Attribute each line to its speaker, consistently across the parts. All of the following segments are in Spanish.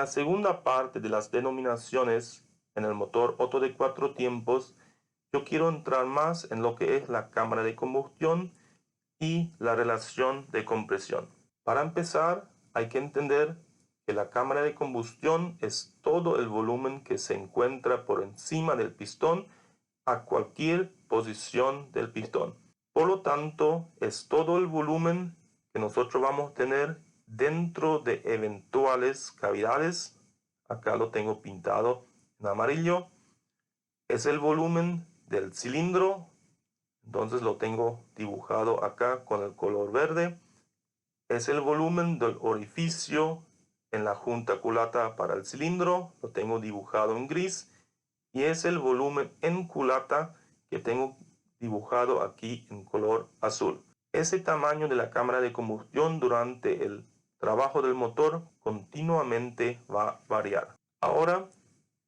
Speaker 1: la segunda parte de las denominaciones en el motor Otto de 4 tiempos, yo quiero entrar más en lo que es la cámara de combustión y la relación de compresión. Para empezar, hay que entender que la cámara de combustión es todo el volumen que se encuentra por encima del pistón a cualquier posición del pistón. Por lo tanto, es todo el volumen que nosotros vamos a tener dentro de eventuales cavidades. Acá lo tengo pintado en amarillo. Es el volumen del cilindro. Entonces lo tengo dibujado acá con el color verde. Es el volumen del orificio en la junta culata para el cilindro. Lo tengo dibujado en gris. Y es el volumen en culata que tengo dibujado aquí en color azul. Ese tamaño de la cámara de combustión durante el trabajo del motor continuamente va a variar. Ahora,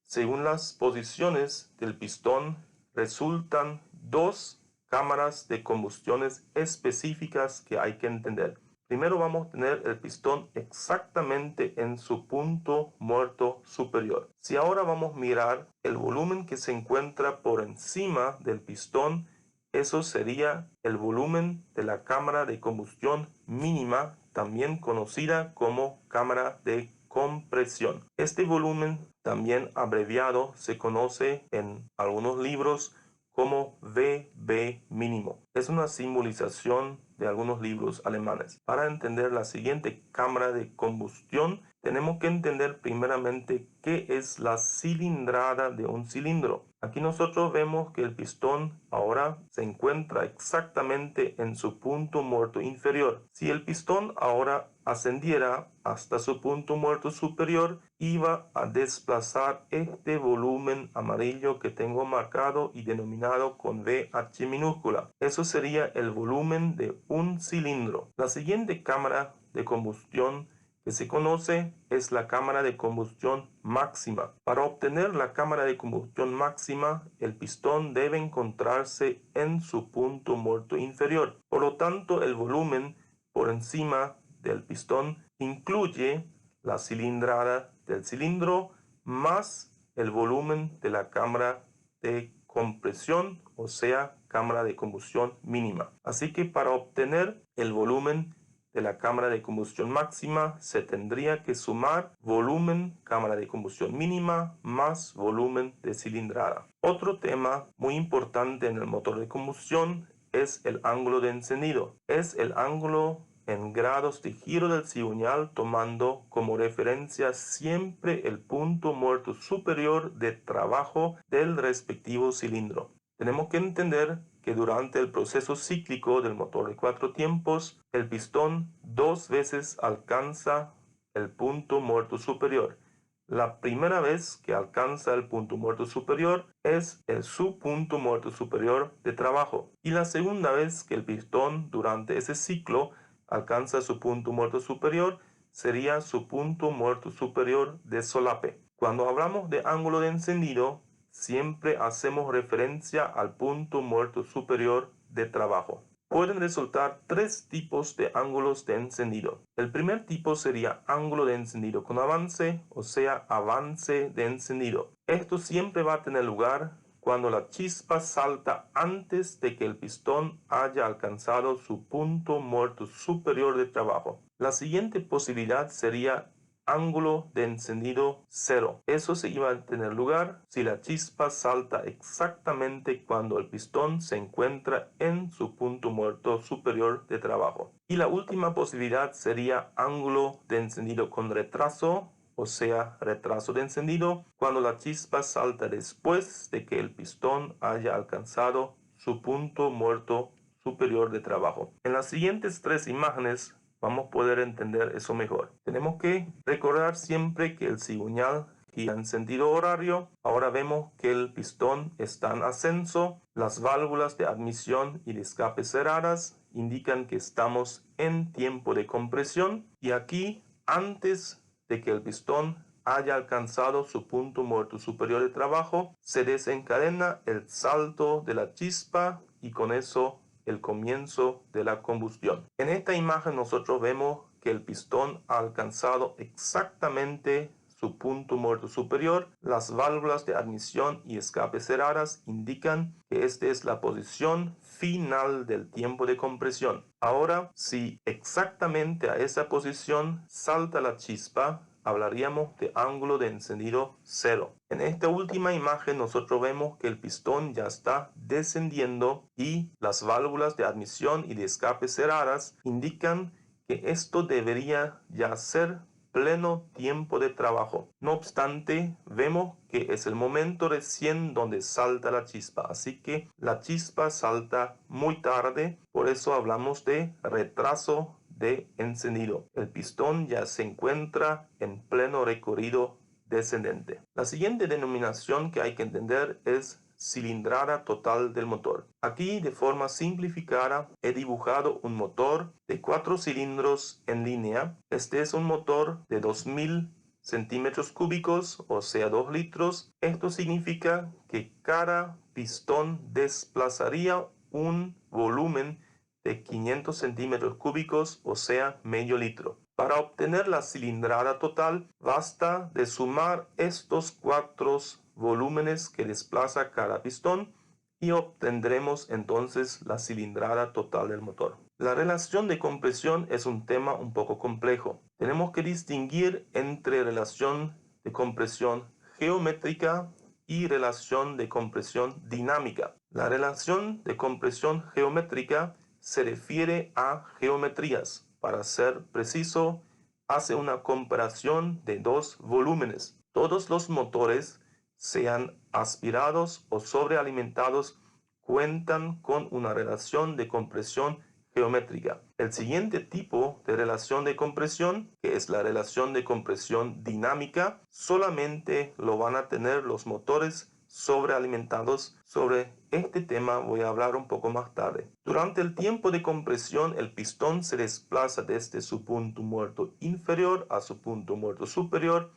Speaker 1: según las posiciones del pistón, resultan dos cámaras de combustiones específicas que hay que entender. Primero vamos a tener el pistón exactamente en su punto muerto superior. Si ahora vamos a mirar el volumen que se encuentra por encima del pistón, eso sería el volumen de la cámara de combustión mínima, también conocida como cámara de compresión. Este volumen, también abreviado, se conoce en algunos libros como VB mínimo. Es una simbolización de algunos libros alemanes. Para entender la siguiente cámara de combustión, tenemos que entender primeramente qué es la cilindrada de un cilindro. Aquí nosotros vemos que el pistón ahora se encuentra exactamente en su punto muerto inferior. Si el pistón ahora ascendiera hasta su punto muerto superior, iba a desplazar este volumen amarillo que tengo marcado y denominado con VH minúscula. Eso sería el volumen de un cilindro. La siguiente cámara de combustión que se conoce es la cámara de combustión máxima. Para obtener la cámara de combustión máxima, el pistón debe encontrarse en su punto muerto inferior. Por lo tanto, el volumen por encima del pistón incluye la cilindrada del cilindro más el volumen de la cámara de compresión, o sea, cámara de combustión mínima. Así que para obtener el volumen de la cámara de combustión máxima se tendría que sumar volumen cámara de combustión mínima más volumen de cilindrada. Otro tema muy importante en el motor de combustión es el ángulo de encendido. Es el ángulo en grados de giro del cigüeñal, tomando como referencia siempre el punto muerto superior de trabajo del respectivo cilindro. Tenemos que entender que durante el proceso cíclico del motor de 4 tiempos, el pistón 2 veces alcanza el punto muerto superior. La primera vez que alcanza el punto muerto superior es su punto muerto superior de trabajo. Y la segunda vez que el pistón durante ese ciclo alcanza su punto muerto superior sería su punto muerto superior de solape. Cuando hablamos de ángulo de encendido, siempre hacemos referencia al punto muerto superior de trabajo. Pueden resultar tres tipos de ángulos de encendido. El primer tipo sería ángulo de encendido con avance, o sea, avance de encendido. Esto siempre va a tener lugar cuando la chispa salta antes de que el pistón haya alcanzado su punto muerto superior de trabajo. La siguiente posibilidad sería ángulo de encendido cero. Eso se iba a tener lugar si la chispa salta exactamente cuando el pistón se encuentra en su punto muerto superior de trabajo. Y la última posibilidad sería ángulo de encendido con retraso, o sea, retraso de encendido, cuando la chispa salta después de que el pistón haya alcanzado su punto muerto superior de trabajo. En las siguientes tres imágenes vamos a poder entender eso mejor. Tenemos que recordar siempre que el cigüeñal gira en sentido horario. Ahora vemos que el pistón está en ascenso. Las válvulas de admisión y de escape cerradas indican que estamos en tiempo de compresión. Y aquí, antes de que el pistón haya alcanzado su punto muerto superior de trabajo, se desencadena el salto de la chispa y con eso el comienzo de la combustión. En esta imagen nosotros vemos que el pistón ha alcanzado exactamente su punto muerto superior, las válvulas de admisión y escape cerradas indican que esta es la posición final del tiempo de compresión. Ahora, si exactamente a esa posición salta la chispa, hablaríamos de ángulo de encendido 0. En esta última imagen nosotros vemos que el pistón ya está descendiendo y las válvulas de admisión y de escape cerradas indican que esto debería ya ser pleno tiempo de trabajo. No obstante, vemos que es el momento recién donde salta la chispa, así que la chispa salta muy tarde, por eso hablamos de retraso de encendido. El pistón ya se encuentra en pleno recorrido descendente. La siguiente denominación que hay que entender es cilindrada total del motor. Aquí, de forma simplificada, he dibujado un motor de 4 cilindros en línea. Este es un motor de 2000 centímetros cúbicos, o sea 2 litros. Esto significa que cada pistón desplazaría un volumen de 500 centímetros cúbicos, o sea medio litro. Para obtener la cilindrada total, basta de sumar estos 4 volúmenes que desplaza cada pistón y obtendremos entonces la cilindrada total del motor. La relación de compresión es un tema un poco complejo. Tenemos que distinguir entre relación de compresión geométrica y relación de compresión dinámica. La relación de compresión geométrica se refiere a geometrías. Para ser preciso, hace una comparación de 2 volúmenes. Todos los motores, sean aspirados o sobrealimentados, cuentan con una relación de compresión geométrica. El siguiente tipo de relación de compresión, que es la relación de compresión dinámica, solamente lo van a tener los motores sobrealimentados. Sobre este tema voy a hablar un poco más tarde. Durante el tiempo de compresión, el pistón se desplaza desde su punto muerto inferior a su punto muerto superior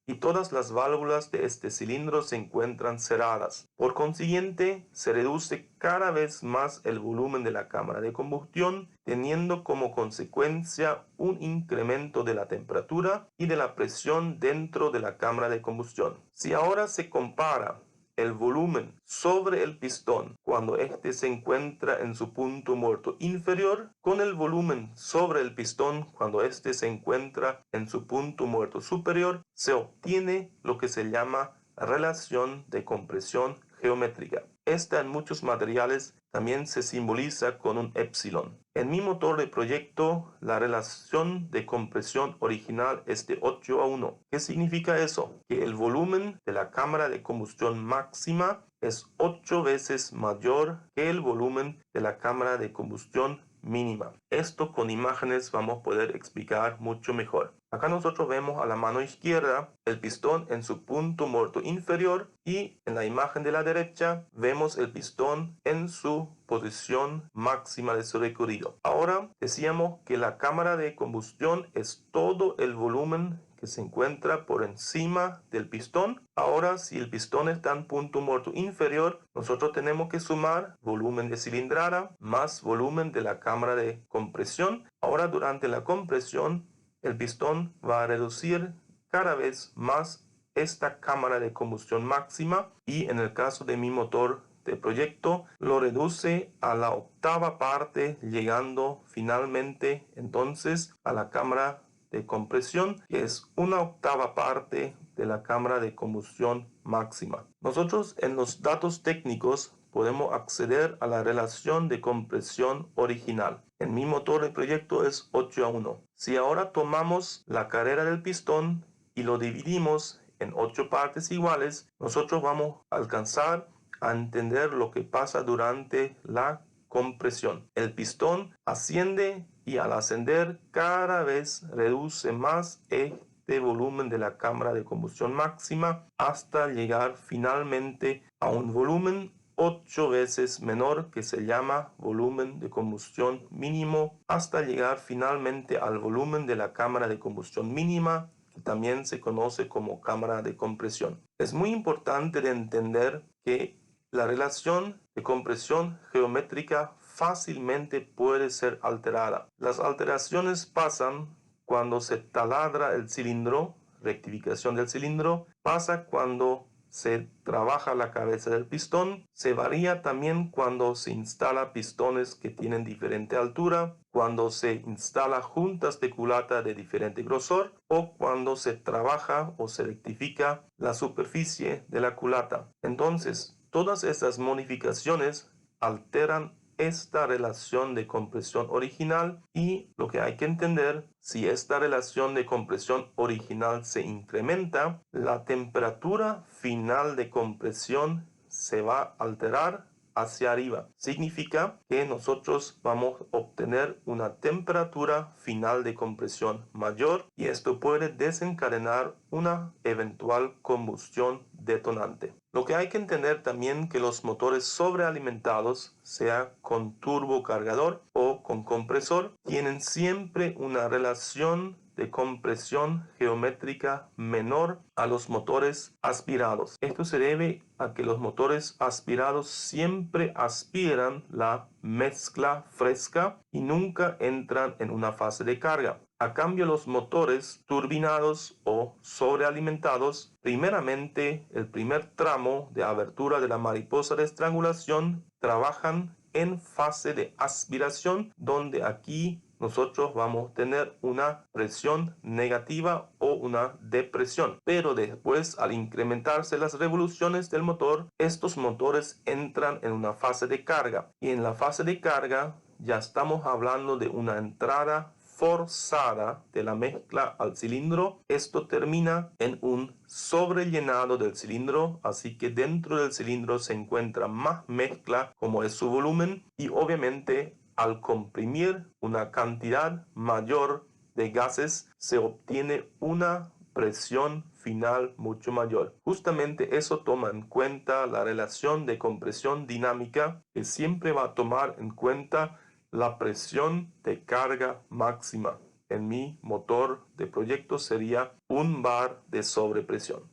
Speaker 1: y todas las válvulas de este cilindro se encuentran cerradas. Por consiguiente, se reduce cada vez más el volumen de la cámara de combustión, teniendo como consecuencia un incremento de la temperatura y de la presión dentro de la cámara de combustión. Si ahora se compara el volumen sobre el pistón cuando éste se encuentra en su punto muerto inferior con el volumen sobre el pistón cuando éste se encuentra en su punto muerto superior, se obtiene lo que se llama relación de compresión geométrica. Esta en muchos materiales también se simboliza con un epsilon. En mi motor de proyecto, la relación de compresión original es de 8:1. ¿Qué significa eso? Que el volumen de la cámara de combustión máxima es 8 veces mayor que el volumen de la cámara de combustión mínima. Esto con imágenes vamos a poder explicar mucho mejor. Acá nosotros vemos a la mano izquierda el pistón en su punto muerto inferior y en la imagen de la derecha vemos el pistón en su posición máxima de su recorrido. Ahora decíamos que la cámara de combustión es todo el volumen que se encuentra por encima del pistón. Ahora, si el pistón está en punto muerto inferior, nosotros tenemos que sumar volumen de cilindrada más volumen de la cámara de compresión. Ahora, durante la compresión, el pistón va a reducir cada vez más esta cámara de combustión máxima y en el caso de mi motor de proyecto lo reduce a la 8ª parte, llegando finalmente entonces a la cámara de compresión, que es 1/8 parte de la cámara de combustión máxima. Nosotros en los datos técnicos podemos acceder a la relación de compresión original. En mi motor de proyecto es 8:1. Si ahora tomamos la carrera del pistón y lo dividimos en 8 partes iguales, nosotros vamos a alcanzar a entender lo que pasa durante la compresión. El pistón asciende y al ascender cada vez reduce más este volumen de la cámara de combustión máxima hasta llegar finalmente a un volumen 8 veces menor que se llama volumen de combustión mínimo, hasta llegar finalmente al volumen de la cámara de combustión mínima, que también se conoce como cámara de compresión. Es muy importante de entender que la relación de compresión geométrica fácilmente puede ser alterada. Las alteraciones pasan cuando se taladra el cilindro, rectificación del cilindro, pasa cuando se trabaja la cabeza del pistón, se varía también cuando se instala pistones que tienen diferente altura, cuando se instala juntas de culata de diferente grosor o cuando se trabaja o se rectifica la superficie de la culata. Entonces, todas estas modificaciones alteran esta relación de compresión original y lo que hay que entender, si esta relación de compresión original se incrementa, la temperatura final de compresión se va a alterar hacia arriba. Significa que nosotros vamos a obtener una temperatura final de compresión mayor y esto puede desencadenar una eventual combustión detonante. Lo que hay que entender también que los motores sobrealimentados, sea con turbocargador o con compresor, tienen siempre una relación de compresión geométrica menor a los motores aspirados. Esto se debe a que los motores aspirados siempre aspiran la mezcla fresca y nunca entran en una fase de carga. A cambio, los motores turbinados o sobrealimentados, primeramente el primer tramo de abertura de la mariposa de estrangulación, trabajan en fase de aspiración, donde aquí nosotros vamos a tener una presión negativa o una depresión. Pero después, al incrementarse las revoluciones del motor, estos motores entran en una fase de carga. Y en la fase de carga ya estamos hablando de una entrada forzada de la mezcla al cilindro. Esto termina en un sobrellenado del cilindro, así que dentro del cilindro se encuentra más mezcla como es su volumen y obviamente al comprimir una cantidad mayor de gases se obtiene una presión final mucho mayor. Justamente eso toma en cuenta la relación de compresión dinámica que siempre va a tomar en cuenta la presión de carga máxima. En mi motor de proyecto sería 1 bar de sobrepresión.